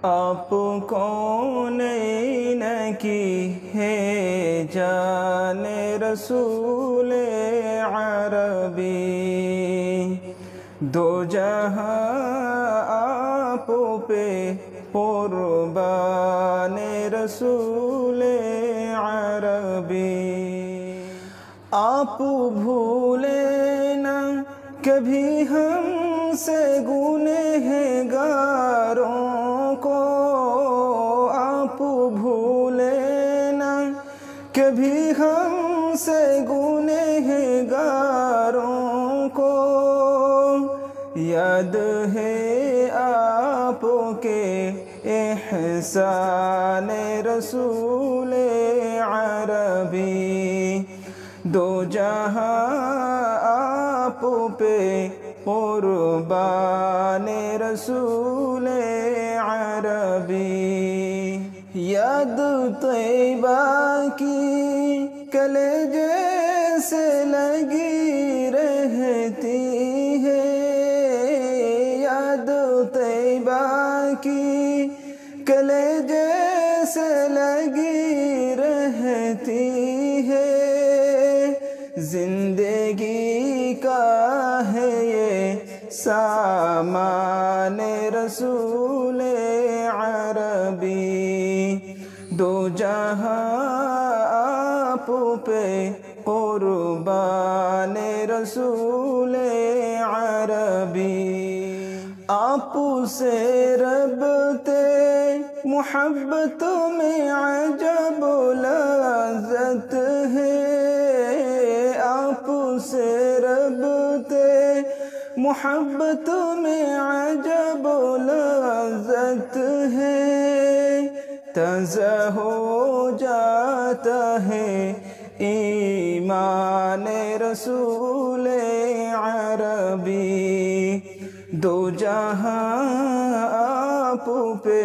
آپ کونین کی ہے جان رسول عربی، دو جہاں آپ پہ قربان رسول عربی۔ آپ بھولے نہ کبھی ہم سے گنہگاروں کو، آپ بھولے نہ کبھی ہم سے گنہگاروں کو، یاد ہے آپ کے احسان رسول عربی، دو جہاں آپ پہ قربان رسول عربی۔ یاد طیبہ کی کلیجے سے لگی رہتی ہے، یاد طیبہ کی کلیجے سے لگی رہتی ہے، زندگی کا ہے یہ سامان رسول عربی، دو جہاں آپ پہ قربان رسول عربی۔ آپ سے ربط محبت میں عجب لذت ہے، آپ سے ربط محبت میں عجب لذت ہے، تازہ ہو جاتا ہے ایمان رسول عربی، دو جہاں آپ پہ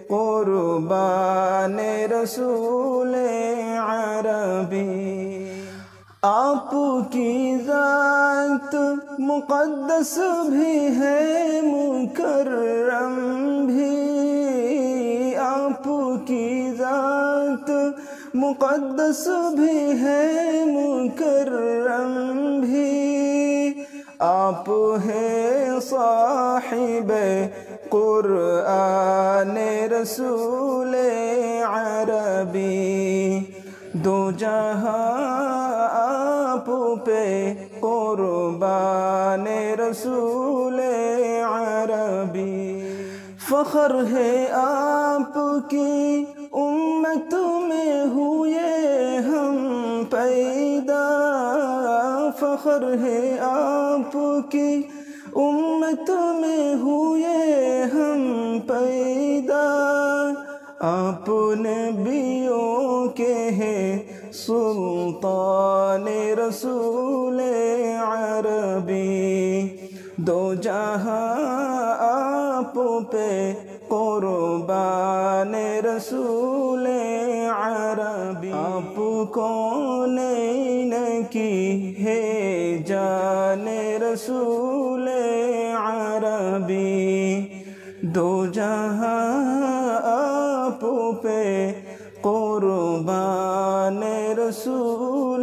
قربان رسول عربی۔ آپ کی ذات مقدس بھی ہے مکرم بھی، آپ کی ذات مقدس بھی ہے مکرم بھی، آپ ہیں صاحب قرآن رسول عربی، دو جہاں آپ پہ قربان رسول عربی۔ فخر ہے آپ کی امت میں ہوئے ہم پیدا، فخر ہے آپ کی امت میں ہوئے ہم پیدا، آپ نبیوں کے ہیں سلطان رسول عربی، دو جہاں آپ پہ قربان رسول عربی۔ آپ کونین کی ہے جان رسول عربی، دو جہاں آپ پہ قربان رسول